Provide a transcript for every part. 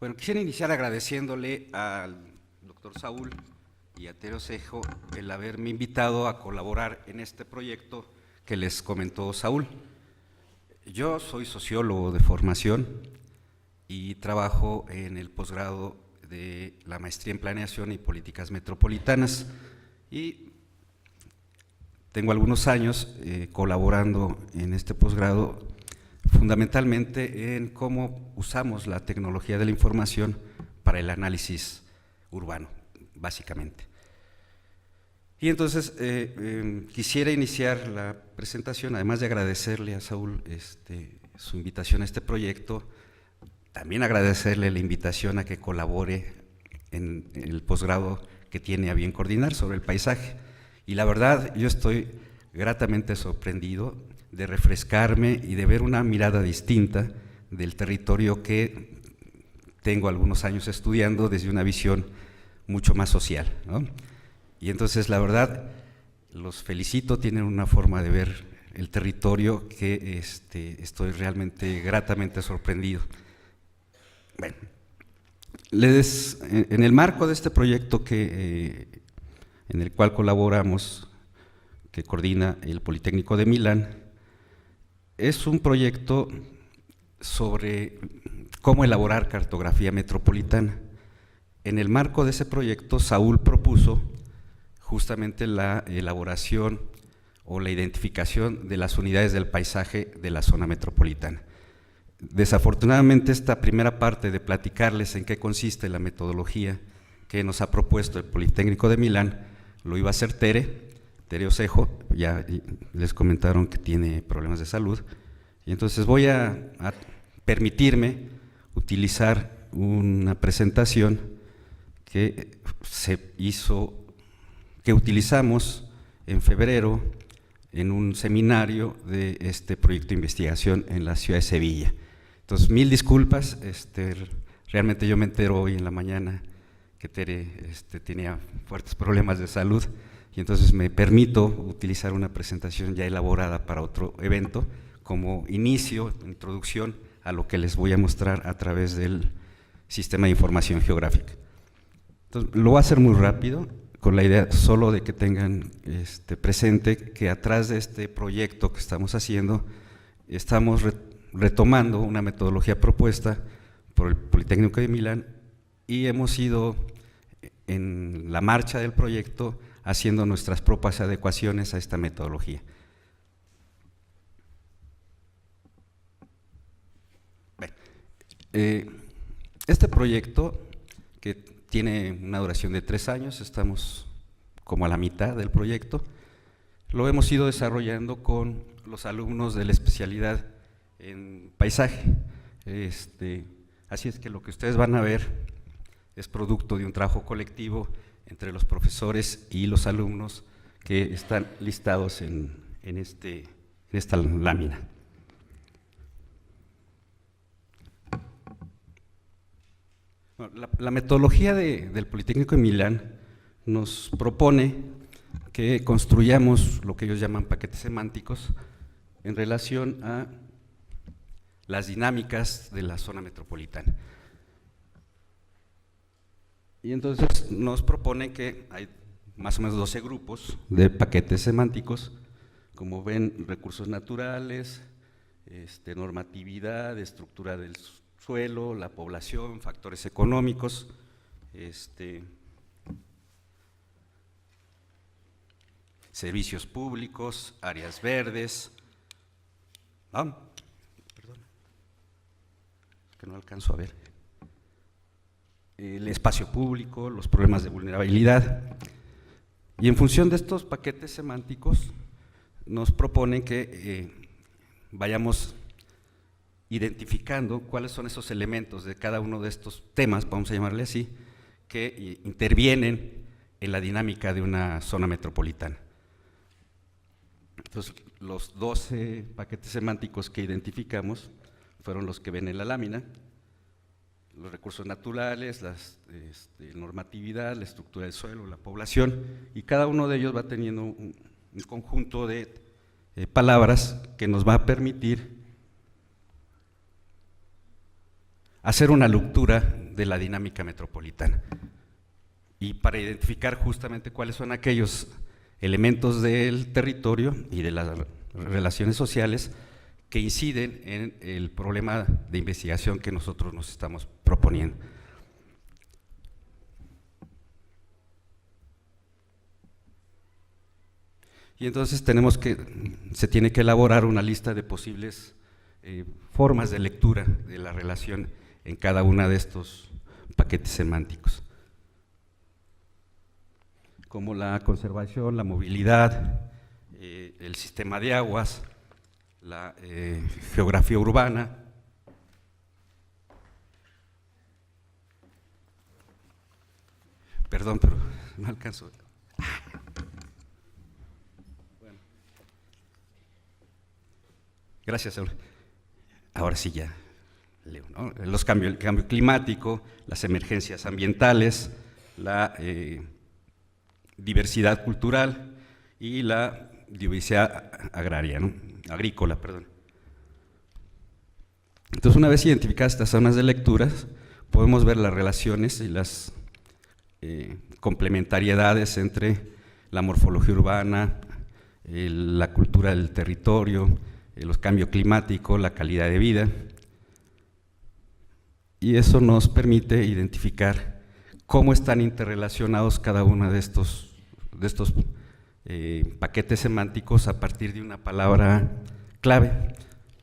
Bueno, quisiera iniciar agradeciéndole al doctor Saúl y a Tere Osejo el haberme invitado a colaborar en este proyecto que les comentó Saúl. Yo soy sociólogo de formación y trabajo en el posgrado de la maestría en Planeación y Políticas Metropolitanas y tengo algunos años colaborando en este posgrado fundamentalmente en cómo usamos la tecnología de la información para el análisis urbano, básicamente. Y entonces quisiera iniciar la presentación, además de agradecerle a Saúl su invitación a este proyecto, también agradecerle la invitación a que colabore en el posgrado que tiene a bien coordinar sobre el paisaje. Y la verdad, yo estoy gratamente sorprendido de refrescarme y de ver una mirada distinta del territorio que tengo algunos años estudiando desde una visión mucho más social, ¿no? Y entonces la verdad los felicito, tienen una forma de ver el territorio que estoy realmente gratamente sorprendido. Bueno, en el marco de este proyecto en el cual colaboramos, que coordina el Politécnico de Milán, es un proyecto sobre cómo elaborar cartografía metropolitana. En el marco de ese proyecto, Saúl propuso justamente la elaboración o la identificación de las unidades del paisaje de la zona metropolitana. Desafortunadamente, esta primera parte de platicarles en qué consiste la metodología que nos ha propuesto el Politécnico de Milán, lo iba a hacer Tere Osejo, ya les comentaron que tiene problemas de salud, y entonces voy a permitirme utilizar una presentación que utilizamos en febrero en un seminario de este proyecto de investigación en la ciudad de Sevilla. Entonces, mil disculpas, realmente yo me entero hoy en la mañana que Tere tenía fuertes problemas de salud, y entonces me permito utilizar una presentación ya elaborada para otro evento como inicio, introducción a lo que les voy a mostrar a través del sistema de información geográfica. Entonces, lo voy a hacer muy rápido, con la idea solo de que tengan presente que atrás de este proyecto que estamos haciendo, estamos retomando una metodología propuesta por el Politécnico de Milán y hemos ido en la marcha del proyecto haciendo nuestras propias adecuaciones a esta metodología. Este proyecto, que tiene una duración de 3 años, estamos como a la mitad del proyecto, lo hemos ido desarrollando con los alumnos de la especialidad en paisaje. Así es que lo que ustedes van a ver es producto de un trabajo colectivo entre los profesores y los alumnos que están listados en esta lámina. Bueno, la metodología del Politécnico de Milán nos propone que construyamos lo que ellos llaman paquetes semánticos en relación a las dinámicas de la zona metropolitana. Y entonces nos propone que hay más o menos 12 grupos de paquetes semánticos, como ven: recursos naturales, normatividad, estructura del suelo, la población, factores económicos, servicios públicos, áreas verdes, perdón, es que no alcanzo a ver, el espacio público, los problemas de vulnerabilidad. Y en función de estos paquetes semánticos nos propone que vayamos identificando cuáles son esos elementos de cada uno de estos temas, vamos a llamarle así, que intervienen en la dinámica de una zona metropolitana. Entonces, los 12 paquetes semánticos que identificamos fueron los que ven en la lámina: los recursos naturales, la normatividad, la estructura del suelo, la población, y cada uno de ellos va teniendo un conjunto de palabras que nos va a permitir hacer una lectura de la dinámica metropolitana. Y para identificar justamente cuáles son aquellos elementos del territorio y de las relaciones sociales que inciden en el problema de investigación que nosotros nos estamos proponiendo. Y entonces se tiene que elaborar una lista de posibles formas de lectura de la relación en cada uno de estos paquetes semánticos, como la conservación, la movilidad, el sistema de aguas, la geografía urbana, perdón, pero no alcanzo. Bueno. Gracias, Saúl. Ahora sí ya leo, ¿no? El cambio climático, las emergencias ambientales, la diversidad cultural y la diversidad agraria, ¿no? Agrícola, perdón. Entonces, una vez identificadas estas zonas de lecturas, podemos ver las relaciones y las complementariedades entre la morfología urbana, la cultura del territorio, los cambios climáticos, la calidad de vida, y eso nos permite identificar cómo están interrelacionados cada uno de estos paquetes semánticos a partir de una palabra clave.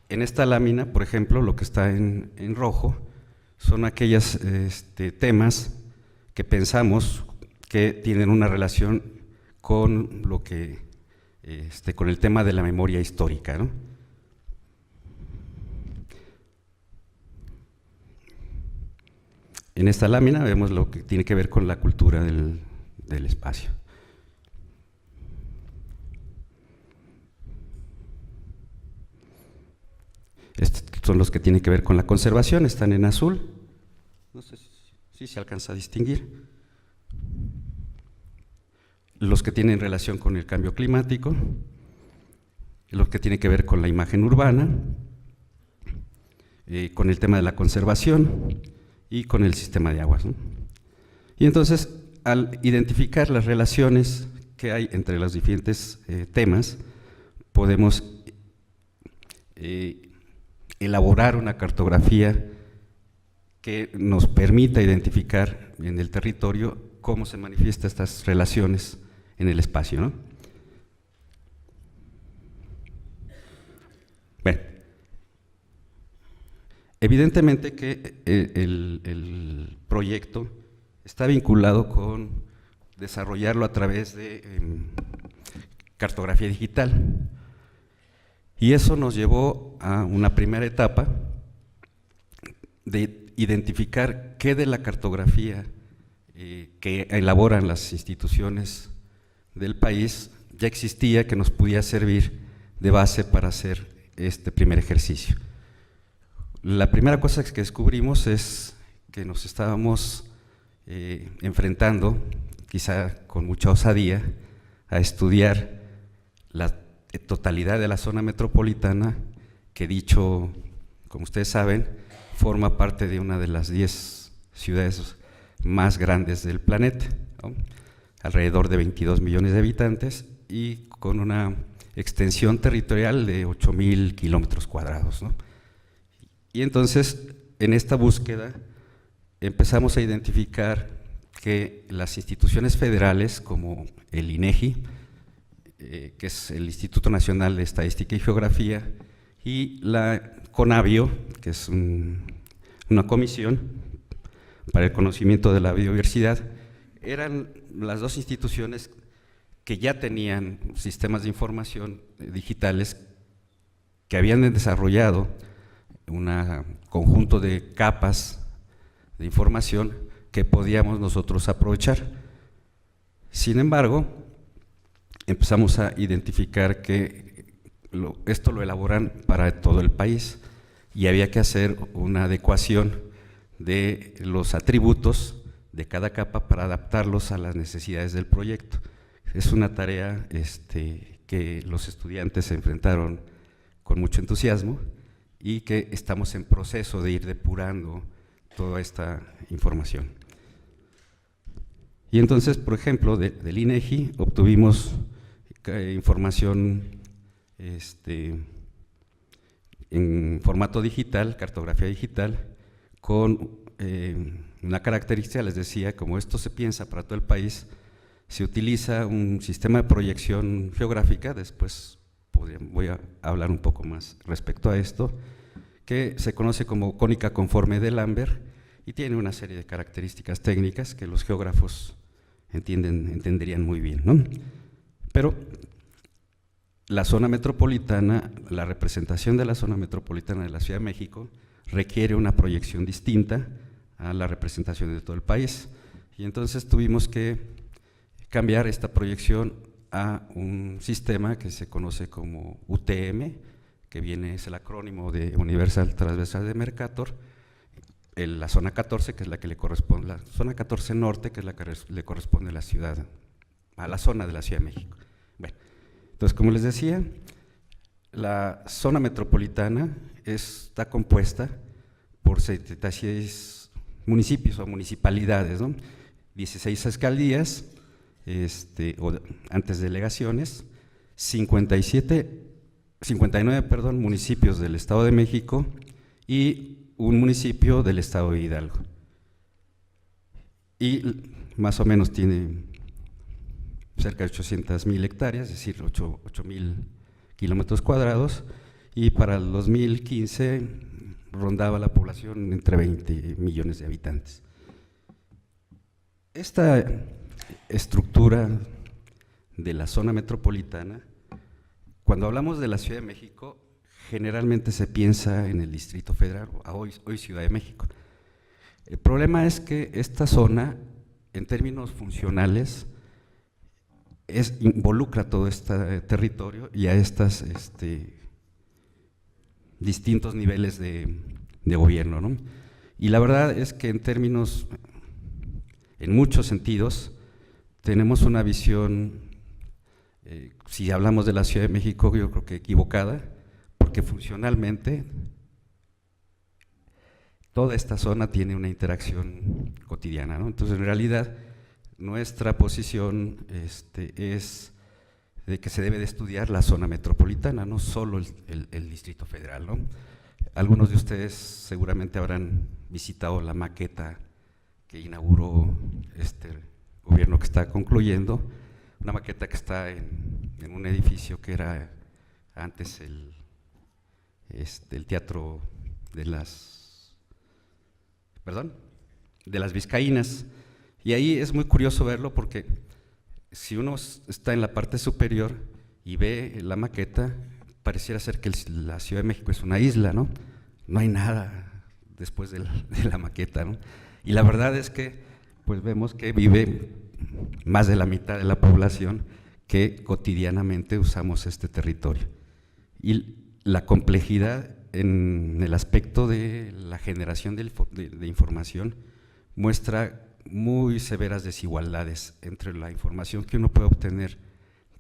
En esta lámina, por ejemplo, lo que está en rojo son aquellos temas que pensamos que tienen una relación con lo que con el tema de la memoria histórica, ¿no? En esta lámina vemos lo que tiene que ver con la cultura del espacio. Estos son los que tienen que ver con la conservación, están en azul. No sé si se alcanza a distinguir. Los que tienen relación con el cambio climático, los que tienen que ver con la imagen urbana, con el tema de la conservación y con el sistema de aguas, ¿no? Y entonces, al identificar las relaciones que hay entre los diferentes temas, podemos elaborar una cartografía que nos permita identificar en el territorio cómo se manifiestan estas relaciones en el espacio, ¿no? Bueno, evidentemente que el proyecto está vinculado con desarrollarlo a través de cartografía digital, y eso nos llevó a una primera etapa de identificar qué de la cartografía que elaboran las instituciones del país ya existía, que nos podía servir de base para hacer este primer ejercicio. La primera cosa que descubrimos es que nos estábamos enfrentando, quizá con mucha osadía, a estudiar la totalidad de la zona metropolitana, que dicho, como ustedes saben, forma parte de una de las 10 ciudades más grandes del planeta, ¿no? Alrededor de 22 millones de habitantes y con una extensión territorial de 8,000 kilómetros cuadrados, ¿no? Y entonces, en esta búsqueda, empezamos a identificar que las instituciones federales, como el INEGI, que es el Instituto Nacional de Estadística y Geografía, y la CONABIO, que es una comisión para el conocimiento de la biodiversidad, eran las dos instituciones que ya tenían sistemas de información digitales, que habían desarrollado un conjunto de capas de información que podíamos nosotros aprovechar. Sin embargo, empezamos a identificar que esto lo elaboran para todo el país y había que hacer una adecuación de los atributos de cada capa para adaptarlos a las necesidades del proyecto. Es una tarea que los estudiantes se enfrentaron con mucho entusiasmo y que estamos en proceso de ir depurando toda esta información. Y entonces, por ejemplo, del INEGI obtuvimos información en formato digital, cartografía digital, con una característica, les decía, como esto se piensa para todo el país, se utiliza un sistema de proyección geográfica, después voy a hablar un poco más respecto a esto, que se conoce como cónica conforme de Lambert y tiene una serie de características técnicas que los geógrafos entenderían muy bien, ¿no? Pero la zona metropolitana, la representación de la zona metropolitana de la Ciudad de México requiere una proyección distinta a la representación de todo el país. Y entonces tuvimos que cambiar esta proyección a un sistema que se conoce como UTM, que es el acrónimo de Universal Transversal de Mercator, la zona 14, que es la que le corresponde, la zona 14 norte, que es la que le corresponde a la zona de la Ciudad de México. Bueno, entonces, como les decía, la zona metropolitana está compuesta por 76 municipios o municipalidades, ¿no? 16 alcaldías, antes delegaciones, 59 municipios del Estado de México y un municipio del Estado de Hidalgo. Y más o menos tiene cerca de 800,000 hectáreas, es decir, 8,000 kilómetros cuadrados, y para el 2015 rondaba la población entre 20 millones de habitantes. Esta estructura de la zona metropolitana, cuando hablamos de la Ciudad de México, generalmente se piensa en el Distrito Federal, hoy Ciudad de México. El problema es que esta zona, en términos funcionales, involucra todo este territorio y a estos distintos niveles de gobierno, ¿no? Y la verdad es que en muchos sentidos, tenemos una visión, si hablamos de la Ciudad de México, yo creo que equivocada, porque funcionalmente toda esta zona tiene una interacción cotidiana, ¿no? Entonces, en realidad, nuestra posición es de que se debe de estudiar la zona metropolitana, no solo el Distrito Federal, ¿no? Algunos de ustedes seguramente habrán visitado la maqueta que inauguró este gobierno que está concluyendo, una maqueta que está en un edificio que era antes el Teatro de las Vizcaínas, y ahí es muy curioso verlo porque si uno está en la parte superior y ve la maqueta, pareciera ser que la Ciudad de México es una isla, ¿no? No hay nada después de la maqueta, ¿no? Y la verdad es que pues vemos que vive más de la mitad de la población que cotidianamente usamos este territorio. Y la complejidad en el aspecto de la generación de información muestra muy severas desigualdades entre la información que uno puede obtener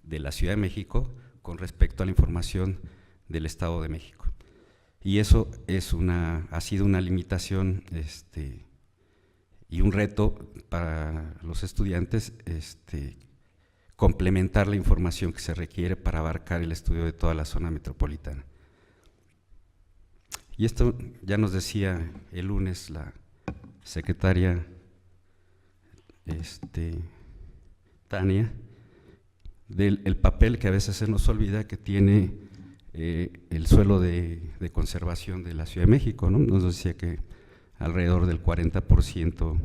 de la Ciudad de México con respecto a la información del Estado de México. Y eso ha sido una limitación y un reto para los estudiantes, complementar la información que se requiere para abarcar el estudio de toda la zona metropolitana. Y esto ya nos decía el lunes la secretaria Tania, del papel que a veces se nos olvida que tiene el suelo de conservación de la Ciudad de México, ¿no? Nos decía que alrededor del 40%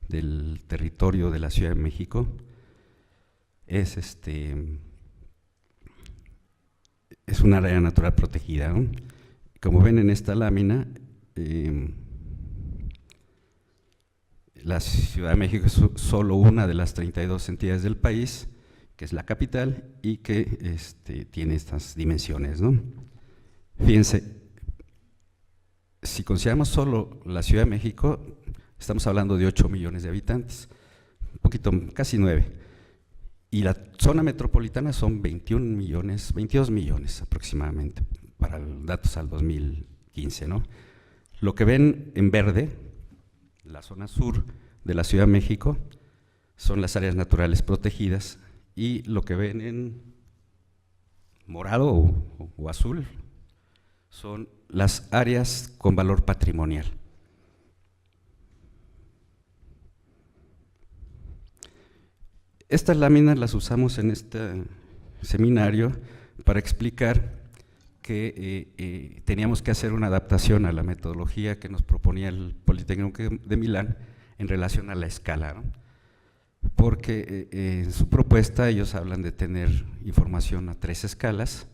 del territorio de la Ciudad de México es una área natural protegida, ¿no? Como ven en esta lámina, la Ciudad de México es solo una de las 32 entidades del país, que es la capital y que tiene estas dimensiones, ¿no? Fíjense, si consideramos solo la Ciudad de México, estamos hablando de 8 millones de habitantes, un poquito, casi 9, y la zona metropolitana son 22 millones aproximadamente, para datos al 2015, ¿no? Lo que ven en verde la zona sur de la Ciudad de México son las áreas naturales protegidas, y lo que ven en morado o azul son las áreas con valor patrimonial. Estas láminas las usamos en este seminario para explicar que teníamos que hacer una adaptación a la metodología que nos proponía el Politécnico de Milán en relación a la escala, ¿no? Porque en su propuesta ellos hablan de tener información a 3 escalas,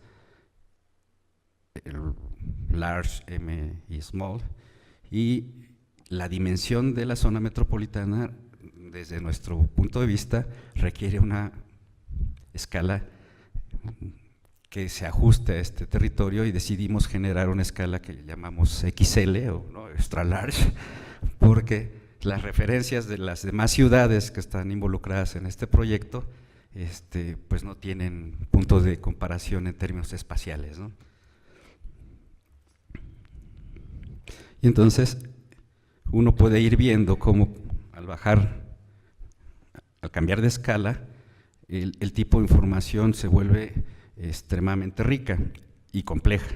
el large, M y small, y la dimensión de la zona metropolitana, desde nuestro punto de vista, requiere una escala que se ajuste a este territorio, y decidimos generar una escala que llamamos XL o ¿no? extra large, porque las referencias de las demás ciudades que están involucradas en este proyecto pues no tienen punto de comparación en términos espaciales, ¿no? Y entonces uno puede ir viendo cómo al cambiar de escala, el tipo de información se vuelve extremadamente rica y compleja.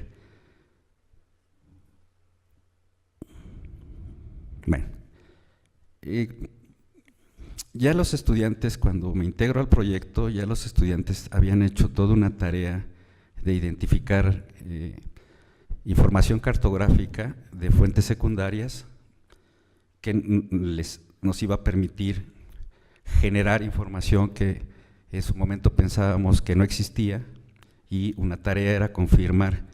Bueno, ya los estudiantes, cuando me integro al proyecto, ya los estudiantes habían hecho toda una tarea de identificar información cartográfica de fuentes secundarias que nos iba a permitir generar información que en su momento pensábamos que no existía, y una tarea era confirmar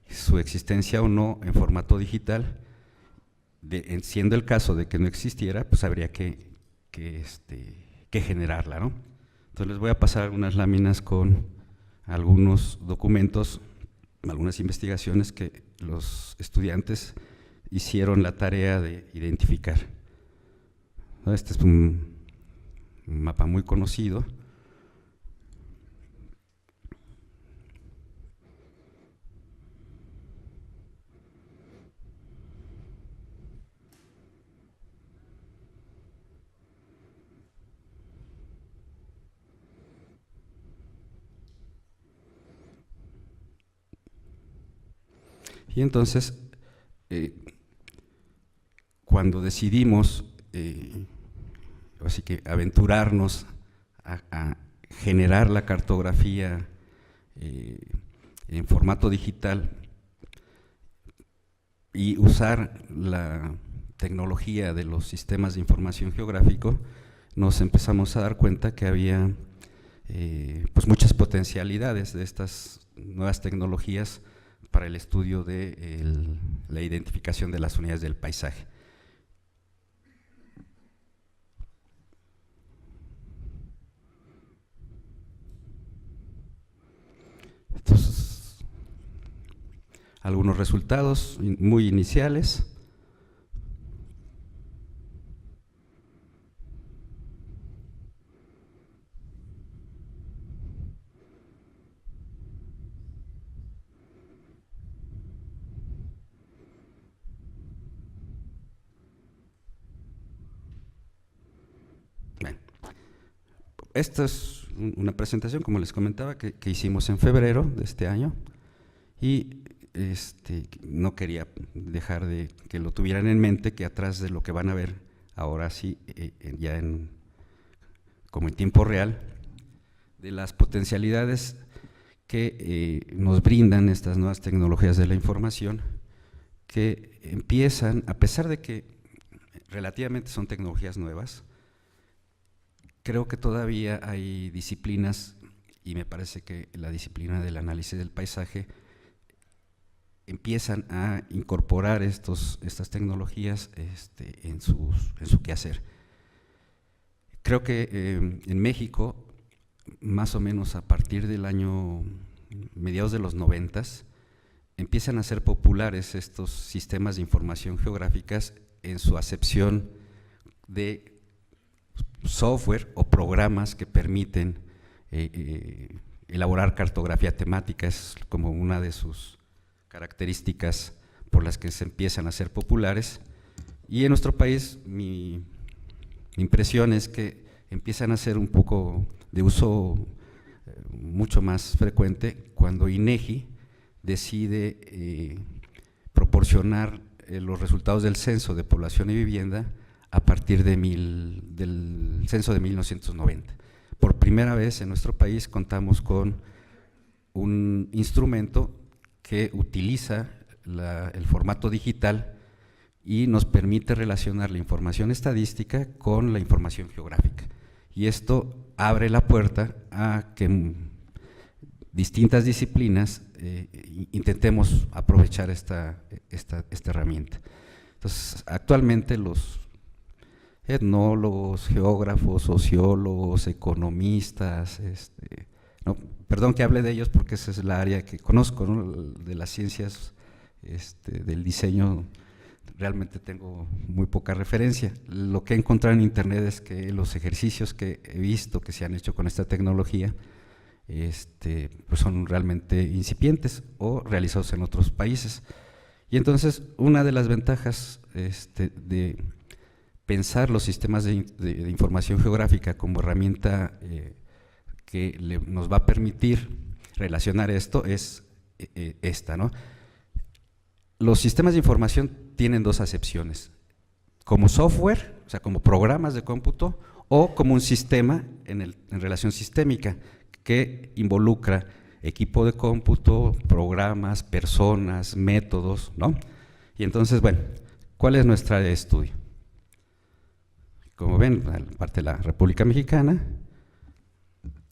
su existencia o no en formato digital. Siendo el caso de que no existiera, pues habría que generarla, ¿no? Entonces les voy a pasar unas láminas con algunos documentos, algunas investigaciones que los estudiantes hicieron la tarea de identificar. Este es un mapa muy conocido. Y entonces, cuando decidimos así que aventurarnos a generar la cartografía en formato digital y usar la tecnología de los sistemas de información geográfico, nos empezamos a dar cuenta que había pues muchas potencialidades de estas nuevas tecnologías para el estudio de la identificación de las unidades del paisaje. Entonces, algunos resultados muy iniciales. Esta es una presentación, como les comentaba, que hicimos en febrero de este año, y no quería dejar de que lo tuvieran en mente, que atrás de lo que van a ver ahora sí, ya como en tiempo real, de las potencialidades que nos brindan estas nuevas tecnologías de la información, que empiezan, a pesar de que relativamente son tecnologías nuevas, creo que todavía hay disciplinas, y me parece que la disciplina del análisis del paisaje empiezan a incorporar estas tecnologías en su quehacer. Creo que en México, más o menos a partir del año mediados de los 90s, empiezan a ser populares estos sistemas de información geográficas en su acepción de software o programas que permiten elaborar cartografía temática. Es como una de sus características por las que se empiezan a ser populares, Y en nuestro país mi impresión es que empiezan a ser un poco de uso mucho más frecuente cuando INEGI decide proporcionar los resultados del censo de población y vivienda a partir del censo de 1990. Por primera vez en nuestro país contamos con un instrumento que utiliza el formato digital y nos permite relacionar la información estadística con la información geográfica. Y esto abre la puerta a que distintas disciplinas intentemos aprovechar esta herramienta. Entonces, actualmente los etnólogos, geógrafos, sociólogos, economistas, no, perdón que hable de ellos porque esa es la área que conozco, ¿no? De las ciencias del diseño, realmente tengo muy poca referencia. Lo que he encontrado en internet es que los ejercicios que he visto que se han hecho con esta tecnología pues son realmente incipientes o realizados en otros países. Y entonces una de las ventajas de pensar los sistemas de información geográfica como herramienta que nos va a permitir relacionar esto es esta, ¿no? Los sistemas de información tienen dos acepciones: como software, o sea, como programas de cómputo, o como un sistema en relación sistémica que involucra equipo de cómputo, programas, personas, métodos, ¿no? Y entonces, bueno, ¿cuál es nuestra área de estudio? Como ven, parte de la República Mexicana,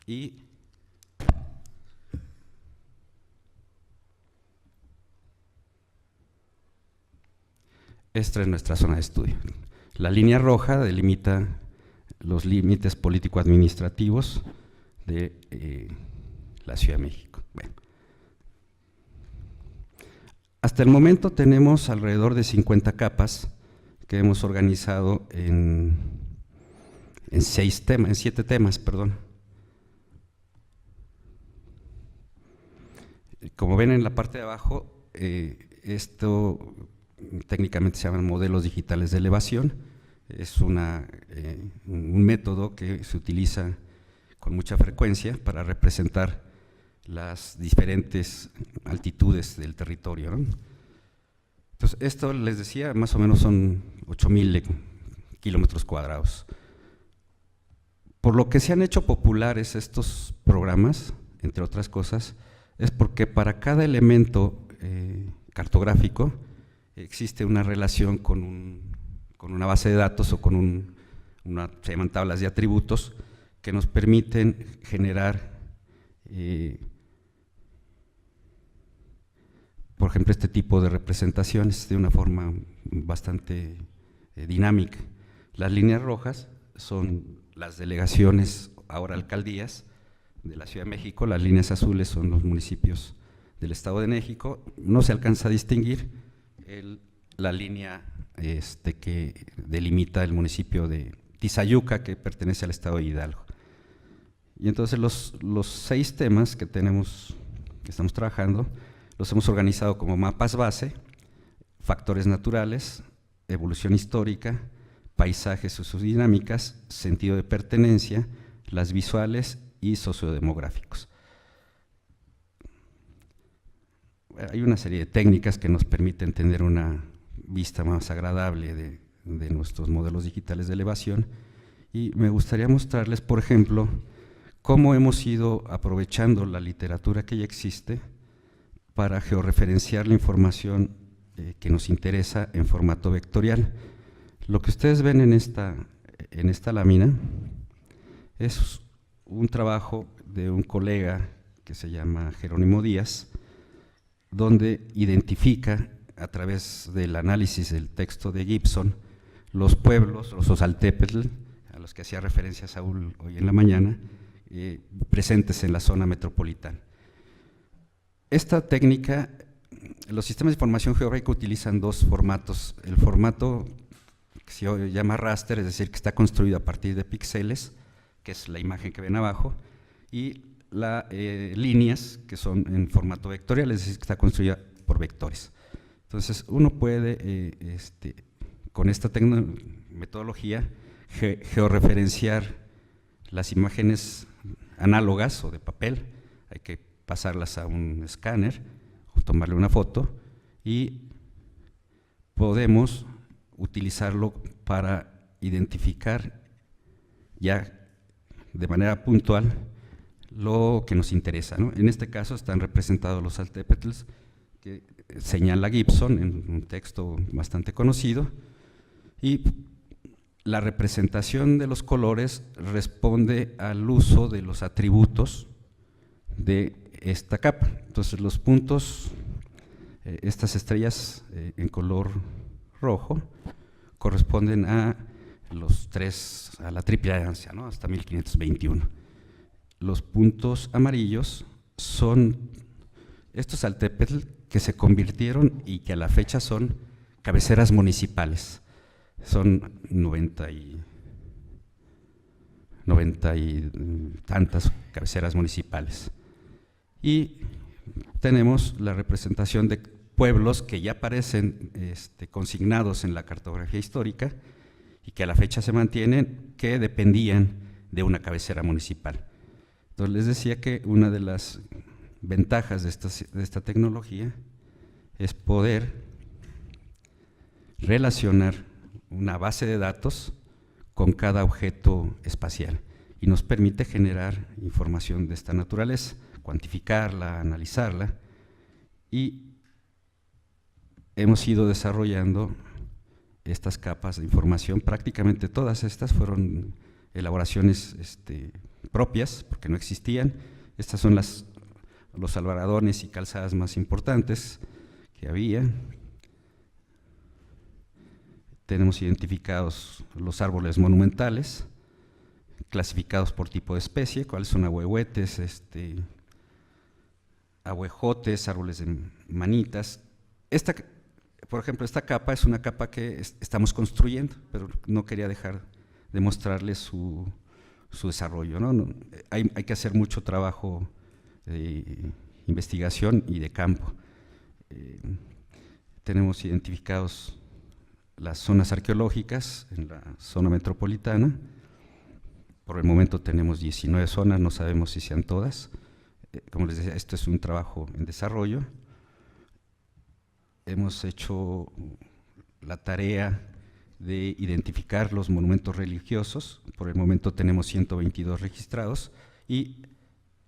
y esta es nuestra zona de estudio. La línea roja delimita los límites político-administrativos de la Ciudad de México. Bueno. Hasta el momento tenemos alrededor de 50 capas que hemos organizado en 7 temas, perdón. Como ven en la parte de abajo, esto técnicamente se llaman modelos digitales de elevación. Es un método que se utiliza con mucha frecuencia para representar las diferentes altitudes del territorio, ¿no? Entonces, esto les decía, más o menos son 8,000 kilómetros cuadrados. Por lo que se han hecho populares estos programas, entre otras cosas, es porque para cada elemento cartográfico existe una relación con una base de datos o con se llaman tablas de atributos que nos permiten generar, por ejemplo, este tipo de representaciones de una forma bastante dinámica. Las líneas rojas son las delegaciones, ahora alcaldías, de la Ciudad de México. Las líneas azules son los municipios del Estado de México. No se alcanza a distinguir la línea que delimita el municipio de Tizayuca, que pertenece al Estado de Hidalgo. Y entonces los 6 temas que estamos trabajando, los hemos organizado como mapas base, factores naturales, evolución histórica, paisajes sociodinámicas, sentido de pertenencia, las visuales y sociodemográficos. Hay una serie de técnicas que nos permiten tener una vista más agradable de nuestros modelos digitales de elevación, y me gustaría mostrarles, por ejemplo, cómo hemos ido aprovechando la literatura que ya existe para georreferenciar la información que nos interesa en formato vectorial. Lo que ustedes ven en esta lámina es un trabajo de un colega que se llama Jerónimo Díaz, donde identifica a través del análisis del texto de Gibson los pueblos, los Osaltépetl, a los que hacía referencia Saúl hoy en la mañana, presentes en la zona metropolitana. Esta técnica, los sistemas de información geográfica utilizan 2 formatos: el formato que se llama raster, es decir, que está construido a partir de píxeles, que es la imagen que ven abajo, y líneas, que son en formato vectorial, es decir, que está construida por vectores. Entonces, uno puede con esta metodología, georreferenciar las imágenes análogas o de papel, hay que pasarlas a un escáner o tomarle una foto y podemos utilizarlo para identificar ya de manera puntual lo que nos interesa, ¿no? En este caso están representados los Saltépetls que señala Gibson en un texto bastante conocido, y la representación de los colores responde al uso de los atributos de esta capa. Entonces los puntos, estas estrellas en color rojo, corresponden a la triple alianza, ¿no? Hasta 1521. Los puntos amarillos son estos Saltépetl que se convirtieron y que a la fecha son cabeceras municipales. Son 90 y tantas cabeceras municipales. Y tenemos la representación de pueblos que ya aparecen consignados en la cartografía histórica y que a la fecha se mantienen, que dependían de una cabecera municipal. Entonces les decía que una de las ventajas de esta tecnología es poder relacionar una base de datos con cada objeto espacial y nos permite generar información de esta naturaleza, cuantificarla, analizarla, y hemos ido desarrollando estas capas de información. Prácticamente todas estas fueron elaboraciones propias, porque no existían. Estas son los alvaradones y calzadas más importantes que había. Tenemos identificados los árboles monumentales, clasificados por tipo de especie, cuáles son ahuehuetes, ahuejotes, árboles de manitas. Por ejemplo, esta capa es una capa que estamos construyendo, pero no quería dejar de mostrarles su desarrollo, ¿no? Hay que hacer mucho trabajo de investigación y de campo. Tenemos identificados las zonas arqueológicas en la zona metropolitana. Por el momento tenemos 19 zonas, no sabemos si sean todas. Como les decía, esto es un trabajo en desarrollo. Hemos hecho la tarea de identificar los monumentos religiosos. Por el momento tenemos 122 registrados, y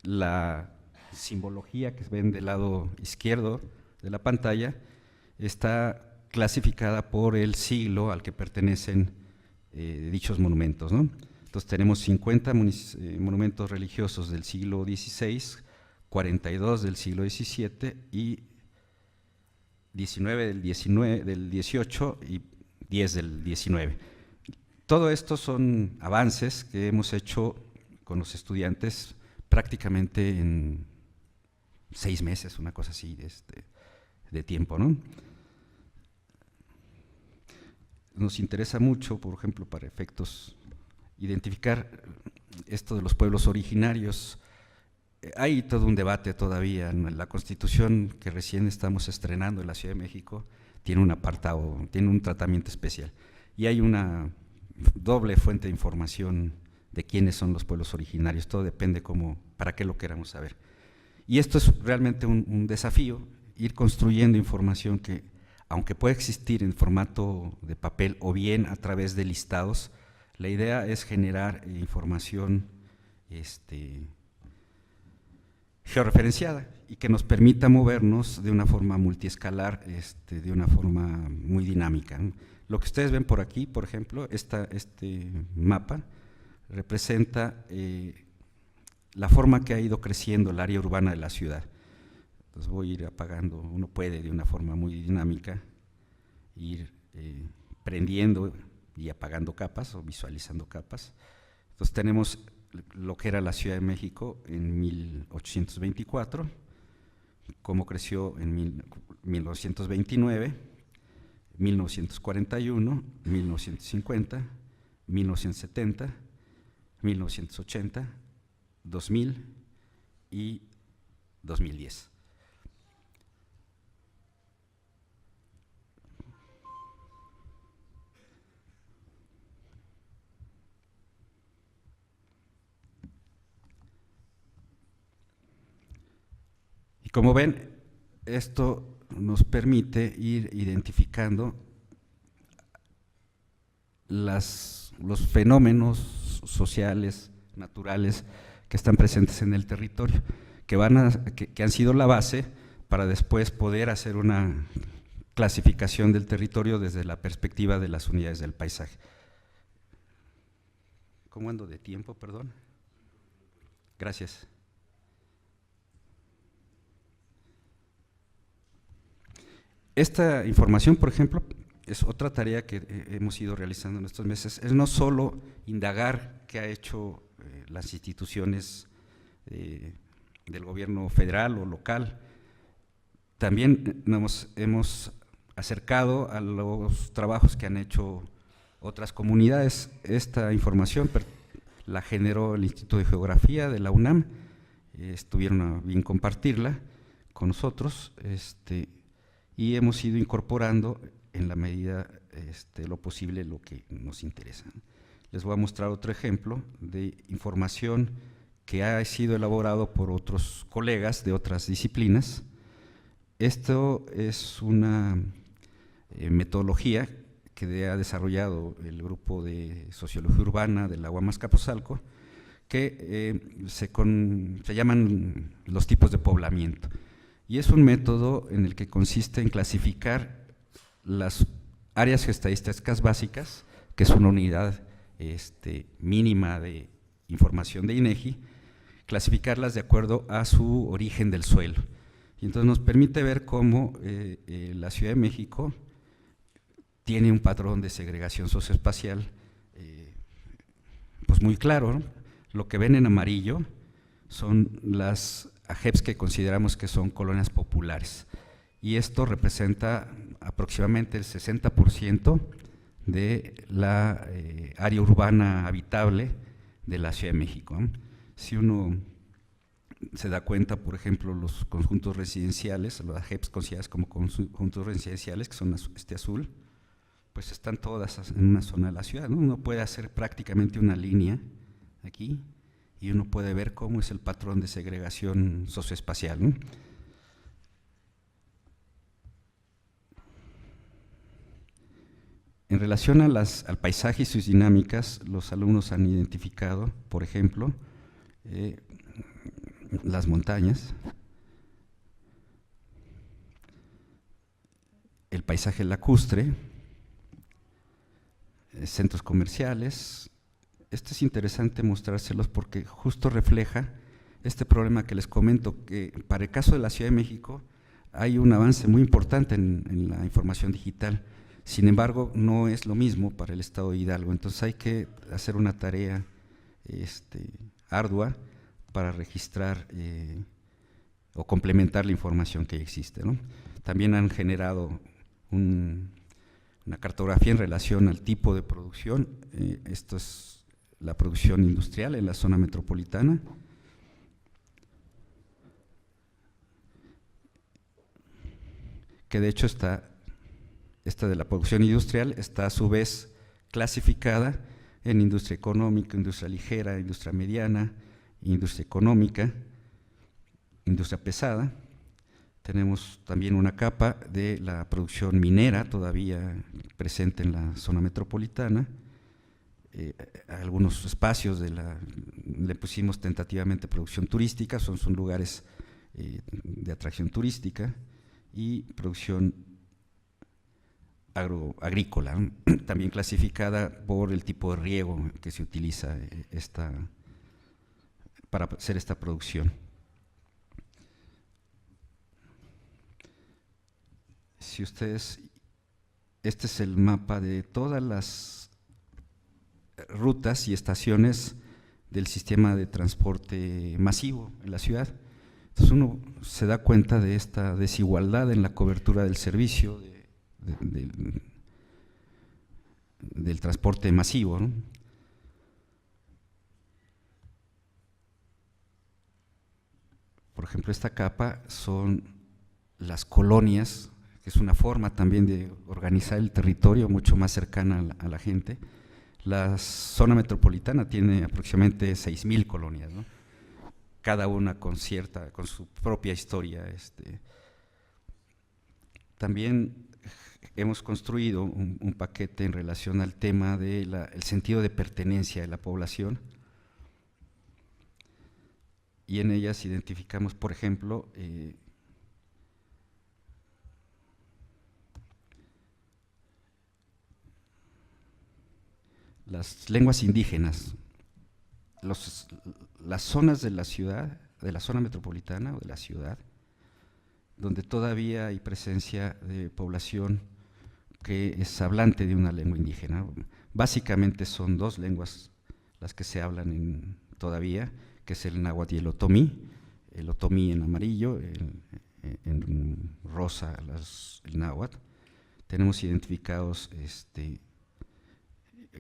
la simbología que ven del lado izquierdo de la pantalla está clasificada por el siglo al que pertenecen dichos monumentos, ¿no? Entonces tenemos 50 monumentos religiosos del siglo XVI, 42 del siglo XVII y 19 del XVIII y 10 del XIX. Todo esto son avances que hemos hecho con los estudiantes prácticamente en 6 meses, una cosa así de tiempo, ¿no? Nos interesa mucho, por ejemplo, para efectos, identificar esto de los pueblos originarios. Hay todo un debate todavía. La Constitución que recién estamos estrenando en la Ciudad de México tiene un apartado, tiene un tratamiento especial, y hay una doble fuente de información de quiénes son los pueblos originarios. Todo depende para qué lo queramos saber. Y esto es realmente un desafío, ir construyendo información que, aunque puede existir en formato de papel o bien a través de listados, la idea es generar información georreferenciada y que nos permita movernos de una forma multiescalar, de una forma muy dinámica, ¿no? Lo que ustedes ven por aquí, por ejemplo, este mapa representa la forma que ha ido creciendo el área urbana de la ciudad. Entonces voy a ir apagando, uno puede de una forma muy dinámica ir prendiendo y apagando capas o visualizando capas. Entonces tenemos lo que era la Ciudad de México en 1824, cómo creció en 1929, 1941, 1950, 1970, 1980, 2000 y 2010. Como ven, esto nos permite ir identificando los fenómenos sociales, naturales, que están presentes en el territorio, que han sido la base para después poder hacer una clasificación del territorio desde la perspectiva de las unidades del paisaje. ¿Cómo ando de tiempo, perdón? Gracias. Esta información, por ejemplo, es otra tarea que hemos ido realizando en estos meses, es no solo indagar qué ha hecho las instituciones del gobierno federal o local, también nos hemos acercado a los trabajos que han hecho otras comunidades. Esta información la generó el Instituto de Geografía de la UNAM, estuvieron a bien compartirla con nosotros, y hemos ido incorporando en la medida lo posible lo que nos interesa. Les voy a mostrar otro ejemplo de información que ha sido elaborado por otros colegas de otras disciplinas. Esto es una metodología que ha desarrollado el grupo de Sociología Urbana de la UAM Azcapotzalco, que se llaman los tipos de poblamiento. Y es un método en el que consiste en clasificar las áreas geoestadísticas básicas, que es una unidad mínima de información de INEGI, clasificarlas de acuerdo a su origen del suelo. Y entonces nos permite ver cómo la Ciudad de México tiene un patrón de segregación socioespacial pues muy claro, ¿no? Lo que ven en amarillo son las AGEPs que consideramos que son colonias populares, y esto representa aproximadamente el 60% de la área urbana habitable de la Ciudad de México, ¿no? Si uno se da cuenta, por ejemplo, los conjuntos residenciales, las AGEPs consideradas como conjuntos residenciales, que son azul, pues están todas en una zona de la ciudad, ¿no? Uno puede hacer prácticamente una línea aquí y uno puede ver cómo es el patrón de segregación socioespacial, ¿no? En relación al paisaje y sus dinámicas, los alumnos han identificado, por ejemplo, las montañas, el paisaje lacustre, centros comerciales. Esto es interesante mostrárselos porque justo refleja este problema que les comento, que para el caso de la Ciudad de México hay un avance muy importante en la información digital. Sin embargo, no es lo mismo para el estado de Hidalgo, entonces hay que hacer una tarea ardua para registrar o complementar la información que existe, ¿no? También han generado una cartografía en relación al tipo de producción. Esto es la producción industrial en la zona metropolitana. Que de hecho esta de la producción industrial está a su vez clasificada en industria económica, industria ligera, industria mediana, industria económica, industria pesada. Tenemos también una capa de la producción minera todavía presente en la zona metropolitana. Algunos espacios le pusimos tentativamente producción turística, son lugares de atracción turística, y producción agrícola, también clasificada por el tipo de riego que se utiliza para hacer esta producción. Si ustedes, este es el mapa de todas las rutas y estaciones del sistema de transporte masivo en la ciudad. Entonces uno se da cuenta de esta desigualdad en la cobertura del servicio del transporte masivo, ¿no? Por ejemplo, esta capa son las colonias, que es una forma también de organizar el territorio mucho más cercana a la gente. La zona metropolitana tiene aproximadamente 6,000 colonias, ¿no? cada una con su propia historia. También hemos construido un paquete en relación al tema del sentido de pertenencia de la población, y en ellas identificamos, por ejemplo, las lenguas indígenas, las zonas de la ciudad, de la zona metropolitana o de la ciudad, donde todavía hay presencia de población que es hablante de una lengua indígena. Básicamente son dos lenguas las que se hablan todavía, que es el náhuatl y el otomí en amarillo, en rosa el náhuatl. Tenemos identificados,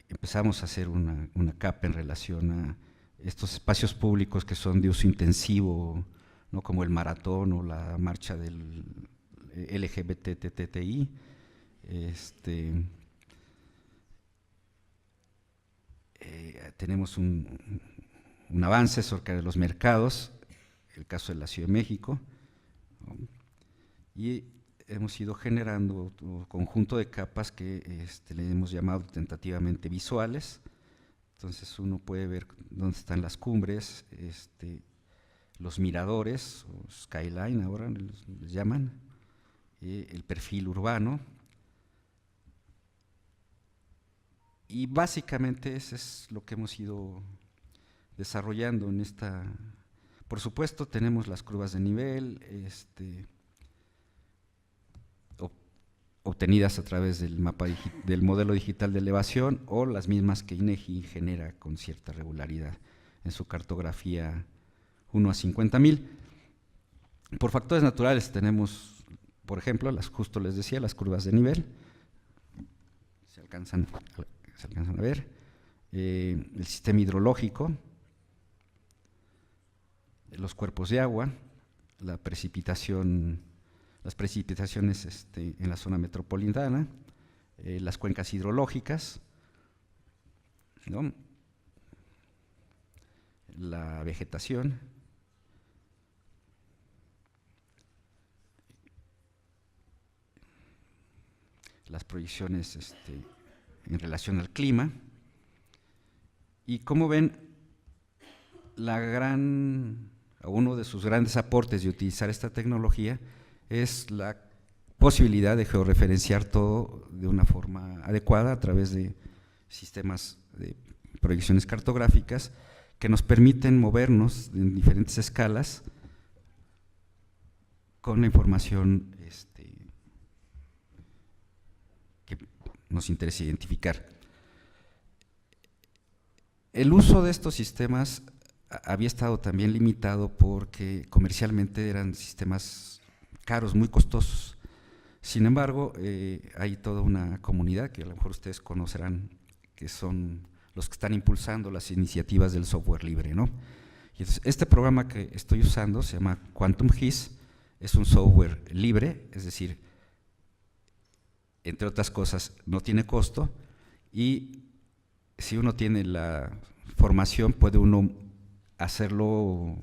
empezamos a hacer una capa en relación a estos espacios públicos que son de uso intensivo, ¿no?, como el maratón o la marcha del LGBTTI. Tenemos un avance acerca de los mercados, el caso de la Ciudad de México, ¿no?, y hemos ido generando un conjunto de capas que le hemos llamado tentativamente visuales. Entonces uno puede ver dónde están las cumbres, los miradores, o skyline ahora les llaman, el perfil urbano, y básicamente eso es lo que hemos ido desarrollando en esta. Por supuesto tenemos las curvas de nivel, obtenidas a través del mapa del modelo digital de elevación, o las mismas que INEGI genera con cierta regularidad en su cartografía 1 a 50,000. Por factores naturales tenemos, por ejemplo, justo les decía, las curvas de nivel, se alcanzan a ver, el sistema hidrológico, los cuerpos de agua, las precipitaciones en la zona metropolitana, las cuencas hidrológicas, ¿no?, la vegetación, las proyecciones en relación al clima. Y como ven, uno de sus grandes aportes de utilizar esta tecnología es la posibilidad de georreferenciar todo de una forma adecuada a través de sistemas de proyecciones cartográficas que nos permiten movernos en diferentes escalas con la información que nos interesa identificar. El uso de estos sistemas había estado también limitado porque comercialmente eran sistemas caros, muy costosos. Sin embargo, hay toda una comunidad que a lo mejor ustedes conocerán, que son los que están impulsando las iniciativas del software libre, ¿no? Y entonces, este programa que estoy usando se llama Quantum GIS, es un software libre, es decir, entre otras cosas, no tiene costo, y si uno tiene la formación puede uno hacerlo,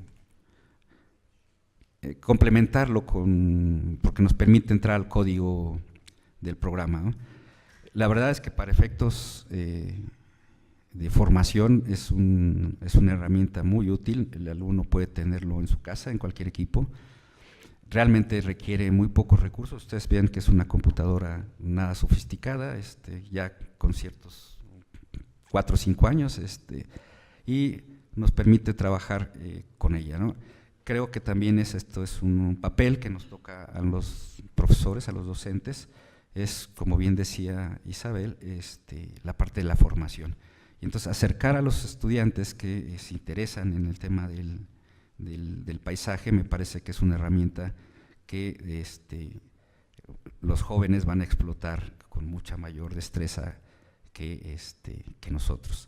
complementarlo porque nos permite entrar al código del programa, ¿no? La verdad es que para efectos de formación es una herramienta muy útil. El alumno puede tenerlo en su casa, en cualquier equipo. Realmente requiere muy pocos recursos. Ustedes ven que es una computadora nada sofisticada, ya con ciertos 4 o 5 años, y nos permite trabajar con ella, ¿no? Creo que también esto es un papel que nos toca a los profesores, a los docentes, es, como bien decía Isabel, la parte de la formación. Y entonces acercar a los estudiantes que se interesan en el tema del paisaje me parece que es una herramienta que los jóvenes van a explotar con mucha mayor destreza que nosotros.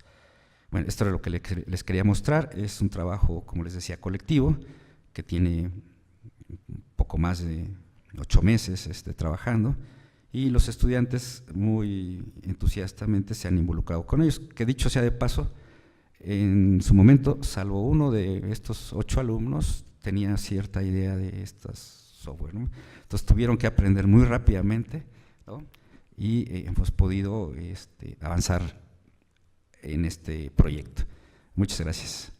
Bueno, esto es lo que les quería mostrar. Es un trabajo, como les decía, colectivo, que tiene un poco más de 8 meses trabajando, y los estudiantes muy entusiastamente se han involucrado con ellos, que dicho sea de paso, en su momento, salvo uno de estos 8 alumnos, tenía cierta idea de estas software, ¿no? Entonces tuvieron que aprender muy rápidamente, ¿no? Y hemos podido avanzar en este proyecto. Muchas gracias.